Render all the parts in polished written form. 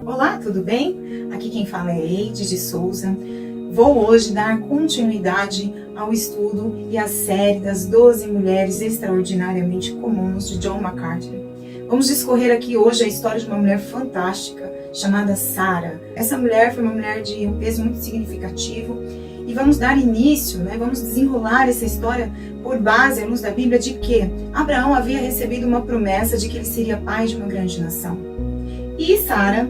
Olá, tudo bem? Aqui quem fala é Eide de Souza. Vou hoje dar continuidade ao estudo e à série das 12 mulheres extraordinariamente comuns de John MacArthur. Vamos discorrer aqui hoje a história de uma mulher fantástica chamada Sara. Essa mulher foi uma mulher de um peso muito significativo e vamos dar início, vamos desenrolar essa história por base, à luz da Bíblia, de que Abraão havia recebido uma promessa de que ele seria pai de uma grande nação. E Sara,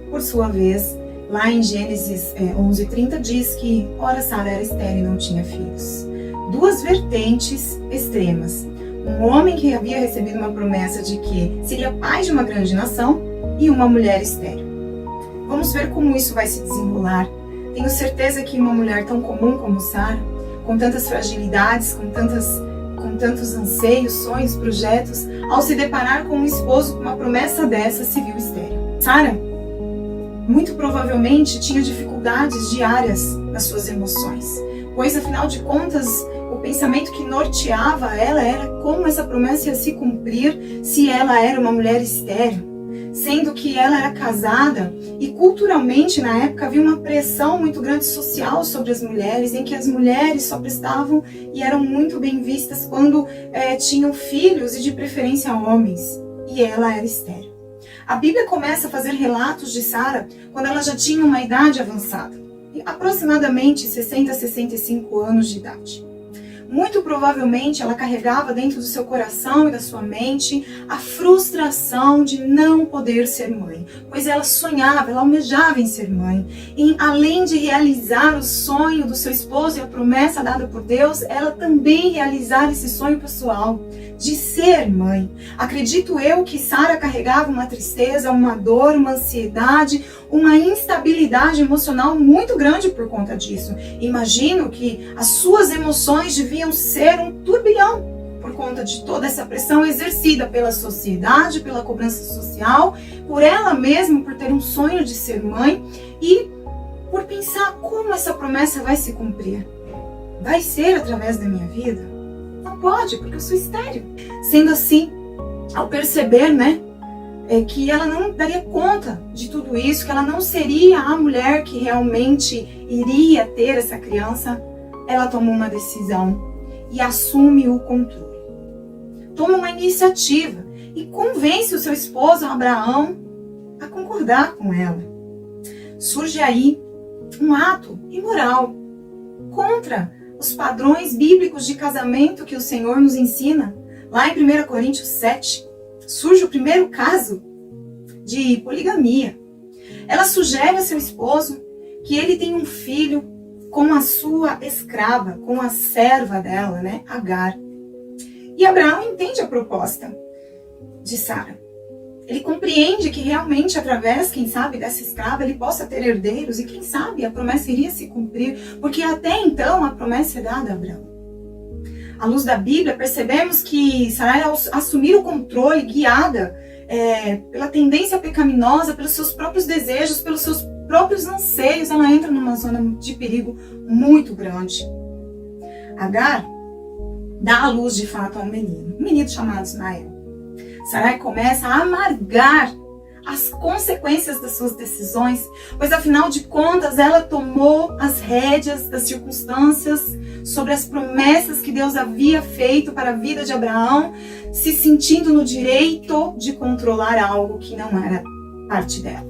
por sua vez, lá em Gênesis 11:30 diz que, ora, Sara era estéril e não tinha filhos. Duas vertentes extremas. Um homem que havia recebido uma promessa de que seria pai de uma grande nação e uma mulher estéril. Vamos ver como isso vai se desenrolar. Tenho certeza que uma mulher tão comum como Sara, com tantas fragilidades, com tantos anseios, sonhos, projetos, ao se deparar com um esposo com uma promessa dessa, se viu estéril. Sara, muito provavelmente, tinha dificuldades diárias nas suas emoções, pois, afinal de contas, o pensamento que norteava ela era como essa promessa ia se cumprir se ela era uma mulher estéril, sendo que ela era casada e culturalmente na época havia uma pressão muito grande social sobre as mulheres, em que as mulheres só prestavam e eram muito bem vistas quando tinham filhos e de preferência homens, e ela era estéril. A Bíblia começa a fazer relatos de Sara quando ela já tinha uma idade avançada, aproximadamente 60 a 65 anos de idade. Muito provavelmente ela carregava dentro do seu coração e da sua mente a frustração de não poder ser mãe, pois ela sonhava, ela almejava em ser mãe. E além de realizar o sonho do seu esposo e a promessa dada por Deus, ela também realizar esse sonho pessoal de ser mãe. Acredito eu que Sara carregava uma tristeza, uma dor, uma ansiedade, uma instabilidade emocional muito grande por conta disso. Imagino que as suas emoções deviam ser um turbilhão por conta de toda essa pressão exercida pela sociedade, pela cobrança social, por ela mesma, por ter um sonho de ser mãe e por pensar como essa promessa vai se cumprir. Vai ser através da minha vida? Não pode, porque eu sou estéril. Sendo assim, ao perceber, que ela não daria conta de tudo isso, que ela não seria a mulher que realmente iria ter essa criança, ela toma uma decisão e assume o controle. Toma uma iniciativa e convence o seu esposo Abraão a concordar com ela. Surge aí um ato imoral contra os padrões bíblicos de casamento que o Senhor nos ensina. Lá em 1 Coríntios 7, surge o primeiro caso de poligamia. Ela sugere a seu esposo que ele tenha um filho com a sua escrava, com a serva dela, Agar. E Abraão entende a proposta de Sara. Ele compreende que realmente através, quem sabe, dessa escrava ele possa ter herdeiros e quem sabe a promessa iria se cumprir, porque até então a promessa é dada a Abraão. À luz da Bíblia, percebemos que Sara, ao assumir o controle, guiada pela tendência pecaminosa, pelos seus próprios desejos, pelos seus próprios anseios, ela entra numa zona de perigo muito grande. Agar dá à luz de fato a um menino chamado Ismael. Sarai começa a amargar as consequências das suas decisões, pois afinal de contas ela tomou as rédeas das circunstâncias sobre as promessas que Deus havia feito para a vida de Abraão, se sentindo no direito de controlar algo que não era parte dela.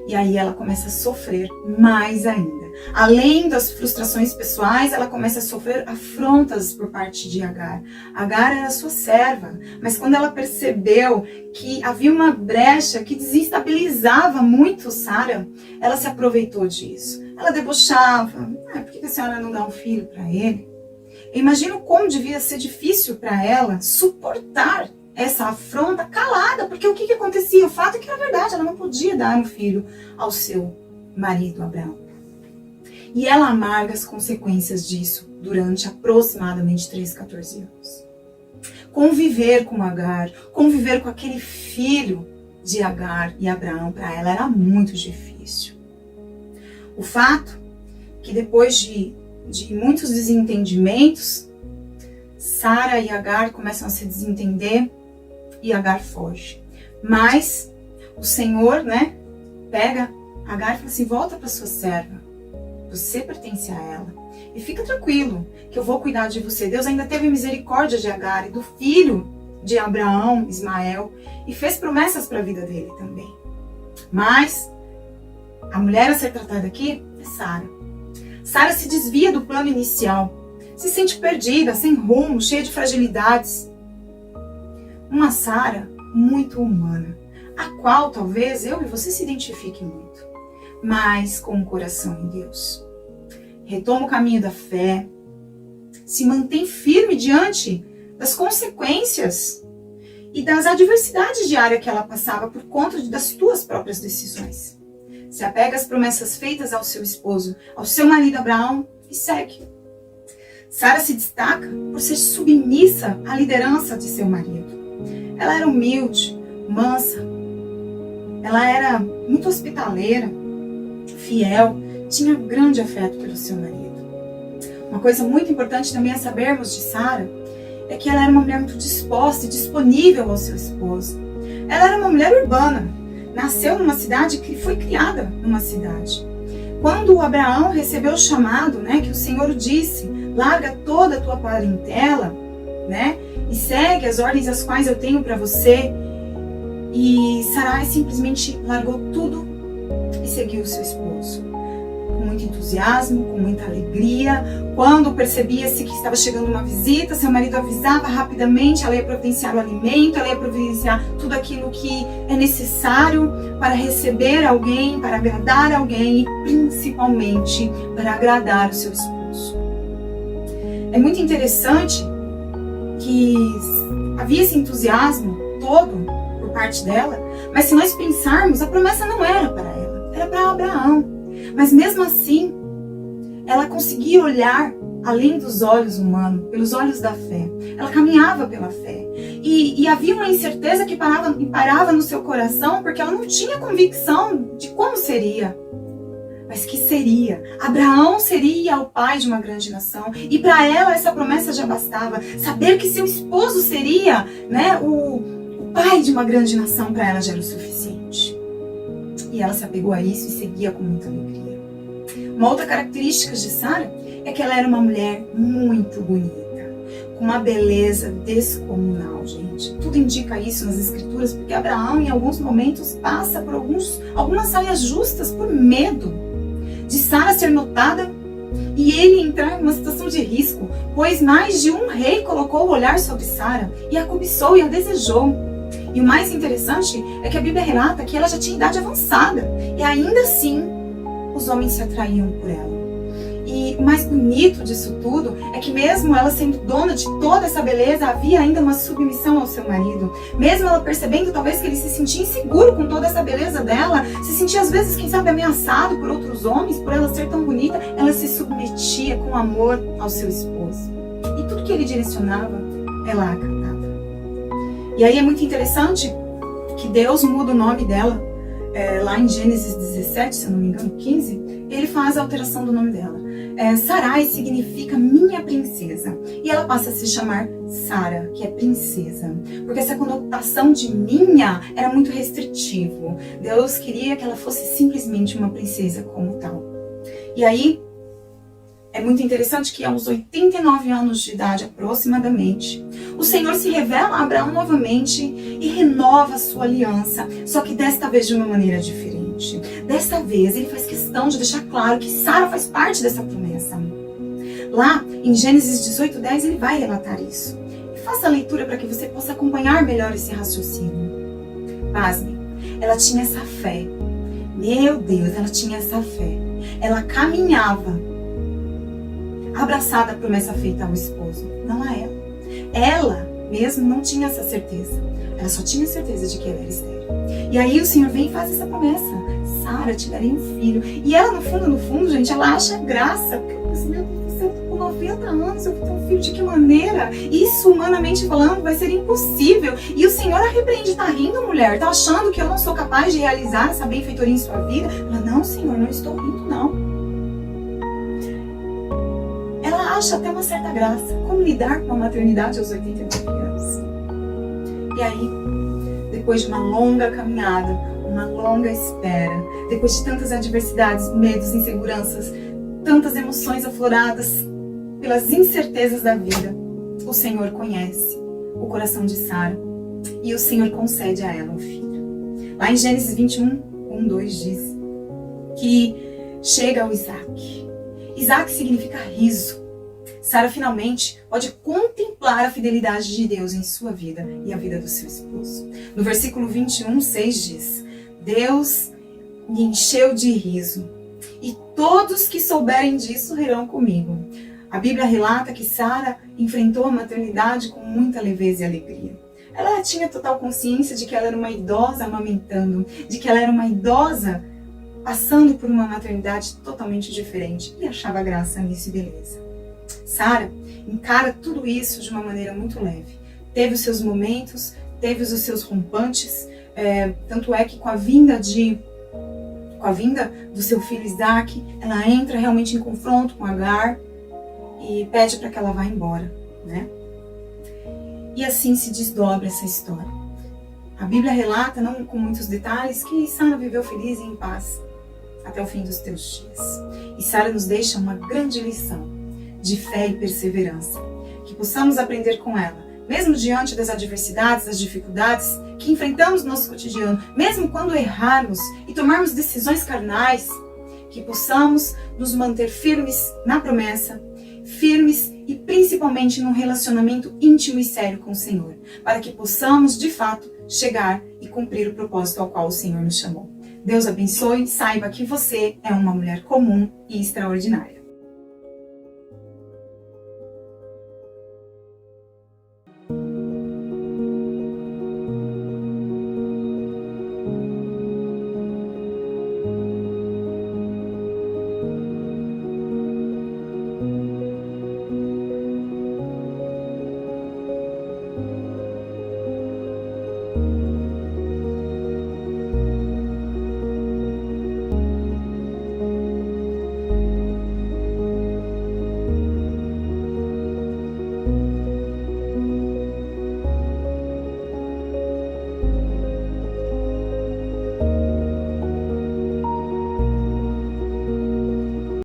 E aí ela começa a sofrer mais ainda. Além das frustrações pessoais, ela começa a sofrer afrontas por parte de Agar. Agar era sua serva, mas quando ela percebeu que havia uma brecha que desestabilizava muito Sara, ela se aproveitou disso. Ela debochava. Por que a senhora não dá um filho para ele? Eu imagino como devia ser difícil para ela suportar essa afronta calada, porque o que acontecia? O fato é que, na verdade, ela não podia dar um filho ao seu marido, Abraão. E ela amarga as consequências disso durante aproximadamente 13, 14 anos. Conviver com Agar, conviver com aquele filho de Agar e Abraão, para ela era muito difícil. O fato que depois de muitos desentendimentos, Sara e Agar começam a se desentender e Agar foge. Mas o Senhor, pega Agar e fala assim, volta para sua serva, você pertence a ela, e fica tranquilo, que eu vou cuidar de você. Deus ainda teve misericórdia de Agar e do filho de Abraão, Ismael, e fez promessas para a vida dele também. Mas a mulher a ser tratada aqui é Sara. Sara se desvia do plano inicial, se sente perdida, sem rumo, cheia de fragilidades. Uma Sara muito humana, a qual talvez eu e você se identifique muito, mas com o coração em Deus. Retoma o caminho da fé, se mantém firme diante das consequências e das adversidades diárias que ela passava por conta das suas próprias decisões. Se apega às promessas feitas ao seu esposo, ao seu marido Abraão, e segue. Sara se destaca por ser submissa à liderança de seu marido. Ela era humilde, mansa, ela era muito hospitaleira, fiel, tinha grande afeto pelo seu marido. Uma coisa muito importante também a sabermos de Sara é que ela era uma mulher muito disposta e disponível ao seu esposo. Ela era uma mulher urbana, nasceu numa cidade que foi criada numa cidade. Quando Abraão recebeu o chamado, que o Senhor disse, larga toda a tua parentela, e segue as ordens as quais eu tenho para você. E Sarai simplesmente largou tudo e seguiu o seu esposo. Com muito entusiasmo, com muita alegria. Quando percebia-se que estava chegando uma visita, seu marido avisava rapidamente, ela ia providenciar o alimento, ela ia providenciar tudo aquilo que é necessário para receber alguém, para agradar alguém e principalmente para agradar o seu esposo. É muito interessante que havia esse entusiasmo todo por parte dela, mas se nós pensarmos, a promessa não era para ela, era para Abraão. Mas mesmo assim, ela conseguia olhar além dos olhos humanos, pelos olhos da fé. Ela caminhava pela fé. E havia uma incerteza que parava no seu coração, porque ela não tinha convicção de como seria. Mas que seria. Abraão seria o pai de uma grande nação. E para ela essa promessa já bastava. Saber que seu esposo seria o pai de uma grande nação, para ela já era o suficiente. E ela se apegou a isso e seguia com muita alegria. Uma outra característica de Sara é que ela era uma mulher muito bonita, com uma beleza descomunal, gente. Tudo indica isso nas escrituras, porque Abraão em alguns momentos passa por algumas saias justas por medo de Sara ser notada e ele entrar numa situação de risco, pois mais de um rei colocou o olhar sobre Sara e a cobiçou e a desejou. E o mais interessante é que a Bíblia relata que ela já tinha idade avançada e ainda assim os homens se atraíam por ela. E o mais bonito disso tudo é que mesmo ela sendo dona de toda essa beleza, havia ainda uma submissão ao seu marido. Mesmo ela percebendo talvez que ele se sentia inseguro com toda essa beleza dela, se sentia às vezes, quem sabe, ameaçado por outros homens, por ela ser tão bonita, ela se submetia com amor ao seu esposo. E tudo que ele direcionava, ela acatava. E aí é muito interessante que Deus muda o nome dela, lá em Gênesis 17, se eu não me engano, 15, ele faz a alteração do nome dela. Sarai significa minha princesa. E ela passa a se chamar Sara, que é princesa. Porque essa conotação de minha era muito restritivo. Deus queria que ela fosse simplesmente uma princesa como tal. E aí, é muito interessante que aos 89 anos de idade aproximadamente, o Senhor se revela a Abraão novamente e renova a sua aliança, só que desta vez de uma maneira diferente. Desta vez ele faz questão de deixar claro que Sara faz parte dessa promessa. Lá em Gênesis 18:10 ele vai relatar isso. E faça a leitura para que você possa acompanhar melhor esse raciocínio. Pasme, ela tinha essa fé. Meu Deus, ela tinha essa fé. Ela caminhava abraçada à promessa feita ao esposo, não a ela. Ela mesmo não tinha essa certeza. Ela só tinha certeza de que ela era estéril. E aí o Senhor vem e faz essa promessa. Sara, te darei um filho. E ela, no fundo, gente, ela acha graça. Porque ela pensa, meu Deus do céu, eu tô com 90 anos, eu vou ter um filho de que maneira? Isso, humanamente falando, vai ser impossível. E o Senhor a repreende. Tá rindo, mulher? Tá achando que eu não sou capaz de realizar essa benfeitoria em sua vida? Ela, não, Senhor, não estou rindo, não. Ela acha até uma certa graça. Como lidar com a maternidade aos 89 anos? E aí, depois de uma longa caminhada, uma longa espera, depois de tantas adversidades, medos, inseguranças, tantas emoções afloradas pelas incertezas da vida, o Senhor conhece o coração de Sara e o Senhor concede a ela um filho. Lá em Gênesis 21, 2 diz que chega ao Isaac. Isaac significa riso. Sara finalmente pode contemplar a fidelidade de Deus em sua vida e a vida do seu esposo. No versículo 21, 6 diz: Deus me encheu de riso, e todos que souberem disso rirão comigo. A Bíblia relata que Sara enfrentou a maternidade com muita leveza e alegria. Ela tinha total consciência de que ela era uma idosa amamentando, de que ela era uma idosa passando por uma maternidade totalmente diferente, e achava graça nisso e beleza. Sara encara tudo isso de uma maneira muito leve. Teve os seus momentos, teve os seus rompantes, tanto é que com a vinda do seu filho Isaac, ela entra realmente em confronto com Agar e pede para que ela vá embora, né? E assim se desdobra essa história. A Bíblia relata, não com muitos detalhes, que Sara viveu feliz e em paz até o fim dos teus dias. E Sara nos deixa uma grande lição de fé e perseverança, que possamos aprender com ela, mesmo diante das adversidades, das dificuldades que enfrentamos no nosso cotidiano, mesmo quando errarmos e tomarmos decisões carnais, que possamos nos manter firmes na promessa, firmes e principalmente num relacionamento íntimo e sério com o Senhor, para que possamos, de fato, chegar e cumprir o propósito ao qual o Senhor nos chamou. Deus abençoe, saiba que você é uma mulher comum e extraordinária.